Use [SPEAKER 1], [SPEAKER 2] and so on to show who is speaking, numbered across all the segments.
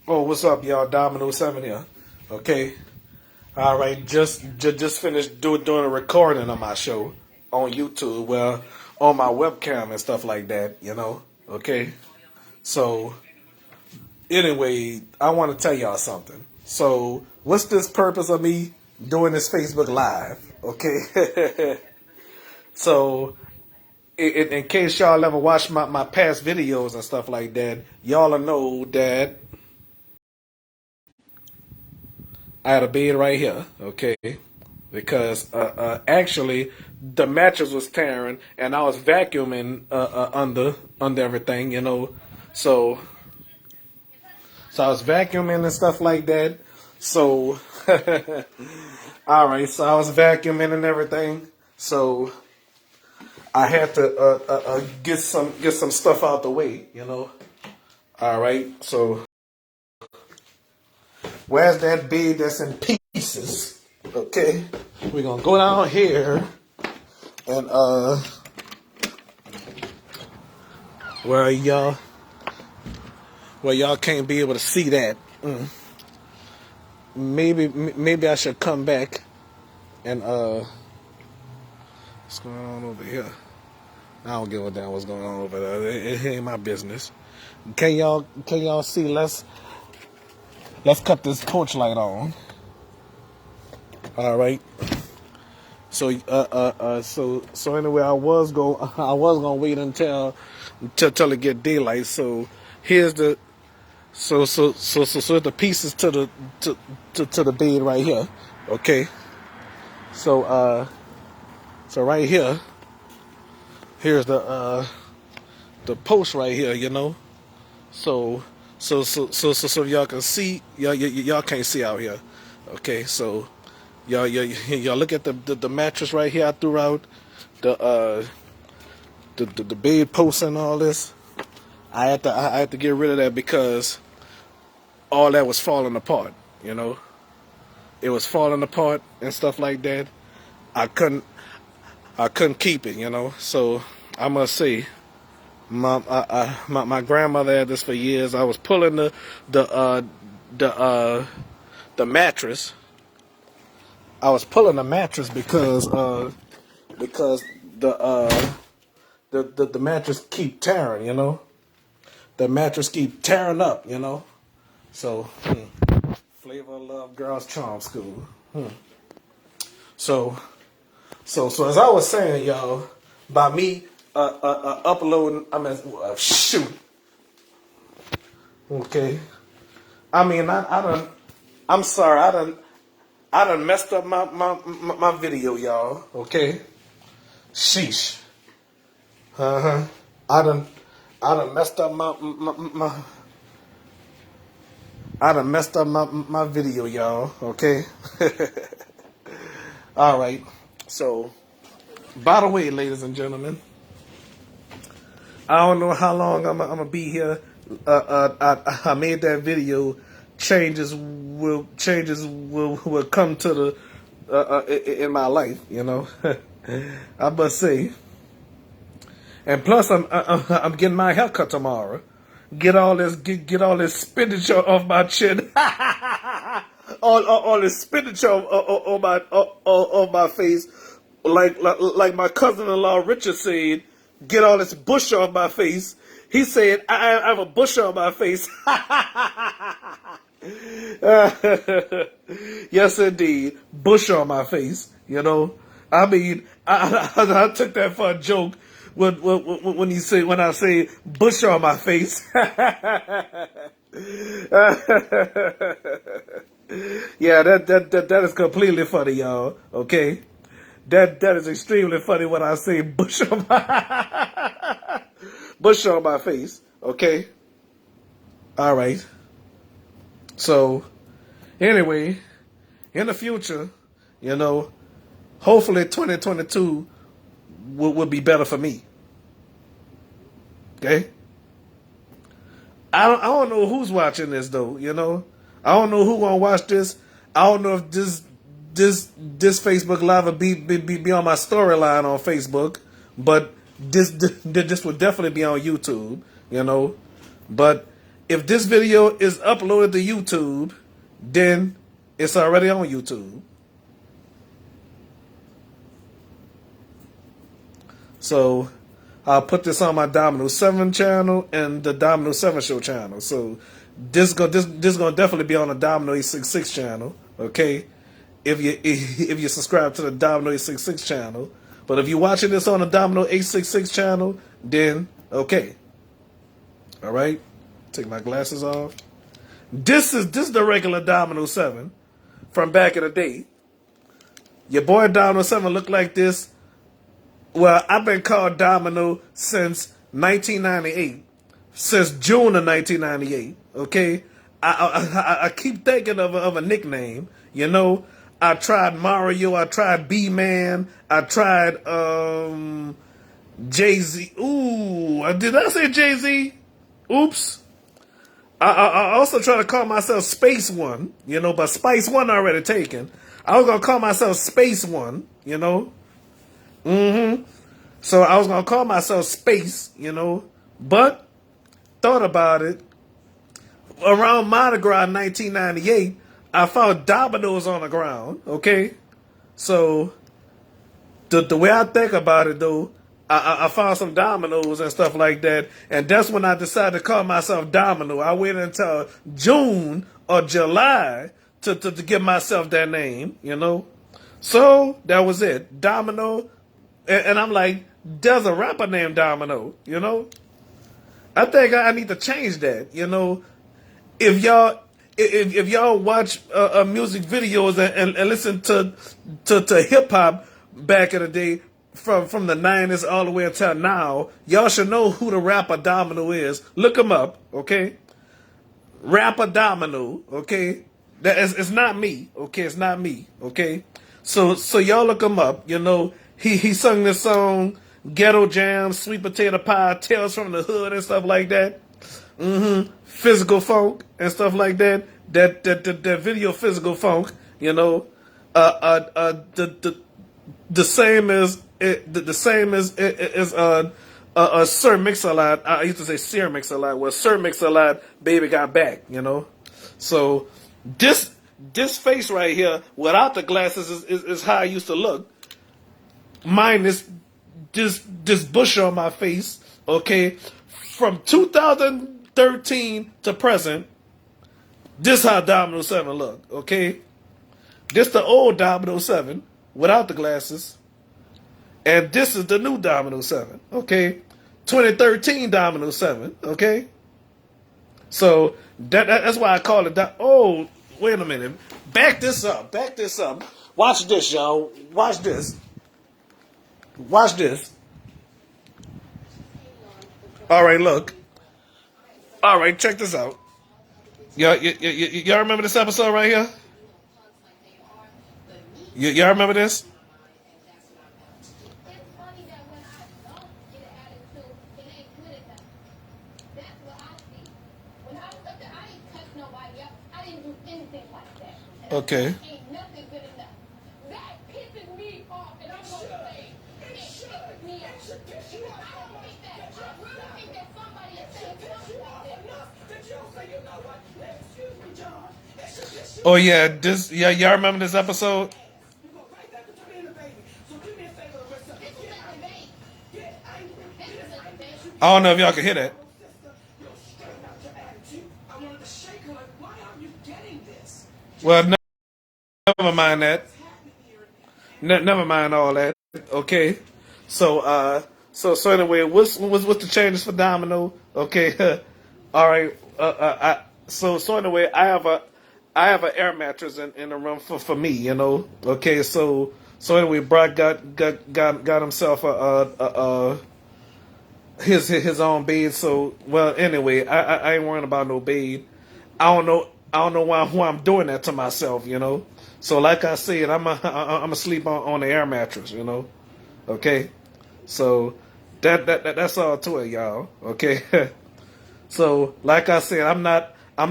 [SPEAKER 1] Oh, what's up, y'all? Dominoes 7 here. Okay. All right. Just finished doing a recording of my show on YouTube. Well, on my webcam and stuff like that. Okay. So anyway, I want to tell y'all something. So what's this purpose of me doing this Facebook Live? Okay. So in case y'all ever watched my past videos and stuff like that, y'all know that I had a bed right here, okay? Because actually the mattress was tearing and I was vacuuming under everything, So I was vacuuming and stuff like that. So all right, so I was vacuuming and everything. So I had to get some stuff out the way. All right, so where's that bed that's in pieces? Okay, we're gonna go down here and where y'all can't be able to see that. Maybe I should come back and what's going on over here? I don't give a damn what's going on over there. It ain't my business. Can y'all see? Let's cut this porch light on. All right. So so anyway, I was gonna wait until it get daylight. So here's the so the pieces to the bed right here. Okay. So right here's the post right here. So y'all can see, y'all can't see out here. Okay, so y'all look at the mattress right here. I threw out the bed posts and all this. I had to get rid of that because all that was falling apart. It was falling apart and stuff like that. I couldn't keep it. So I must say, my grandmother had this for years. I was pulling the mattress. I was pulling the mattress because the mattress keep tearing. The mattress keep tearing up. So Flavor of Love Girls Charm School. So as I was saying, y'all, by me uploading, shoot. Okay. I mean, I'm sorry, I done messed up my video, y'all. Okay. Sheesh. I done messed up my video, y'all. Okay. All right. So, by the way, ladies and gentlemen, I don't know how long I'm gonna be here. I made that video. Changes will come to the in my life. I must say. And plus, I'm getting my haircut tomorrow. Get all this spinach off my chin. all this spinach on my face. Like my cousin-in-law Richard said, get all this bush off my face. He said, I have a bush on my face. Yes, indeed. Bush on my face. I mean, I took that for a joke when I say bush on my face. Yeah, that is completely funny, y'all. Okay, that is extremely funny when I say bush on my face. Okay, all right. So anyway, in the future, hopefully 2022 will be better for me. Okay. I don't know who's watching this though. I don't know who gonna watch this. I don't know if this Facebook Live will be on my storyline on Facebook, but this would definitely be on YouTube. But If this video is uploaded to YouTube, then it's already on YouTube. So I'll put this on my Domino 7 channel and the Domino 7 Show channel. So this gonna definitely be on the Domino 866 channel, okay? If you subscribe to the Domino 866 channel. But if you're watching this on the Domino 866 channel, then okay. Alright? Take my glasses off. This is the regular Domino 7 from back in the day. Your boy Domino 7 looked like this. Well, I've been called Domino since 1998, since June of 1998. Okay, I keep thinking of a nickname. You know, I tried Mario, I tried B-Man, I tried Jay-Z. Ooh, did I say Jay-Z? Oops. I also try to call myself Space One. You know, but Spice One already taken. I was gonna call myself Space One. You know. So I was gonna call myself Space, you know, but thought about it. Around Mardi Gras in 1998, I found Dominoes on the ground. Okay, so the way I think about it though, I found some Dominoes and stuff like that, and that's when I decided to call myself Domino. I waited until June or July to give myself that name, you know. So that was it, Domino. And I'm like, there's a rapper named Domino, you know? I think I need to change that, you know? If y'all watch music videos and listen to hip hop back in the day from the 90s all the way until now, y'all should know who the rapper Domino is. Look him up, okay? Rapper Domino, okay? It's not me, okay? It's not me, okay? So y'all look him up, you know? He sung this song, Ghetto Jam, Sweet Potato Pie, Tales from the Hood and stuff like that. Physical Funk and stuff like that. That video Physical Funk, you know. The same as Sir Mix-a-Lot. I used to say Sir Mix-a-Lot. Well, Sir Mix-a-Lot, Baby Got Back, you know. So this face right here, without the glasses, is how I used to look. Minus this bush on my face, okay? From 2013 to present, this how Domino 7 look, okay? This the old Domino 7 without the glasses. And this is the new Domino 7, okay? 2013 Domino 7, okay? So that's why I call it that. Oh, wait a minute. Back this up. Watch this, y'all. Watch this. Watch this. All right, look. All right, check this out. Y'all remember this episode right here? Y'all remember this? Okay. Oh yeah, y'all remember this episode? I don't know if y'all can hear that. Well, never mind that. Never mind all that. Okay. So anyway, what's the changes for Domino? Okay. All right. So anyway, I have an air mattress in the room for me. You know. Okay. So anyway, Brock got himself his own bed. So well, anyway, I ain't worrying about no bed. I don't know why I'm doing that to myself. You know. So like I said, I'm a sleep on the air mattress. You know. Okay. So that's all to it, y'all. Okay. So like I said, I'm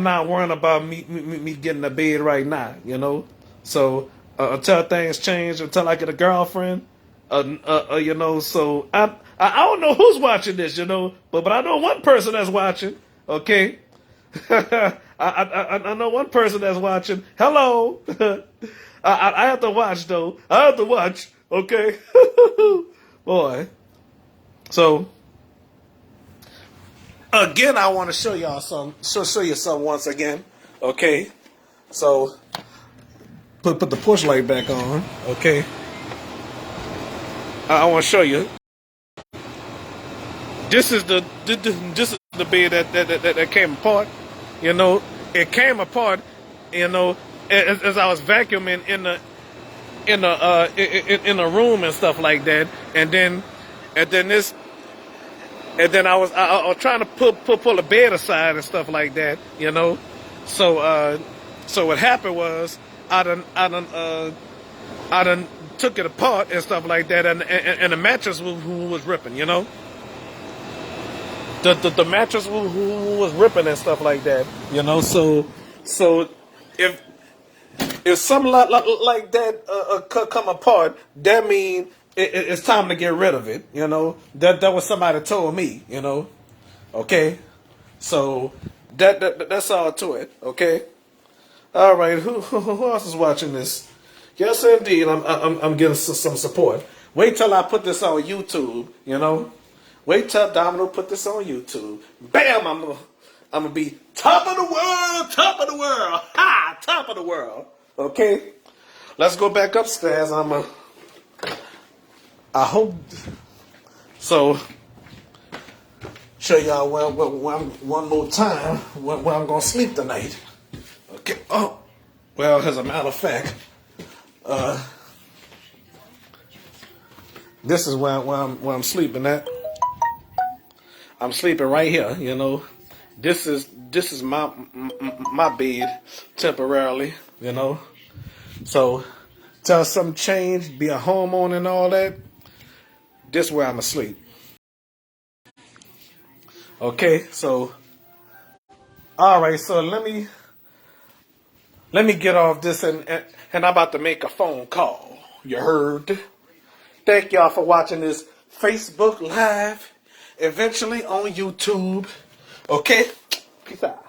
[SPEAKER 1] not worrying about me getting a bed right now. You know. So until things change, until I get a girlfriend, you know. So I don't know who's watching this, you know, but I know one person that's watching. Okay. I know one person that's watching. Hello. I have to watch though. I have to watch. Okay. Boy. So again, I want to show y'all some. Show you some once again. Okay. So put the push light back on. Okay. I want to show you. This is the bed that came apart. You know, it came apart. You know, as I was vacuuming in the room and stuff like that, and then I was trying to pull the bed aside and stuff like that. You know, so what happened was I done took it apart and stuff like that, and the mattress was ripping. You know. The mattress was ripping and stuff like that, you know. So if something like that come apart, that mean it's time to get rid of it, you know. That was somebody told me, you know. Okay, so that's all to it. Okay, all right. Who else is watching this? Yes, indeed. I'm getting some support. Wait till I put this on YouTube, you know. Wait till Domino put this on YouTube. Bam! I'm gonna be top of the world, ha, top of the world. Okay, let's go back upstairs. I hope so. Show y'all one more time where I'm gonna sleep tonight. Okay. Oh, well, as a matter of fact, this is where I'm sleeping at. I'm sleeping right here, you know. This is my bed temporarily, you know. So till something change, be a homeowner and all that, this is where I'm asleep. Okay, so all right, so let me get off this and I'm about to make a phone call. You heard? Thank y'all for watching this Facebook Live. Eventually on YouTube. Okay? Peace out.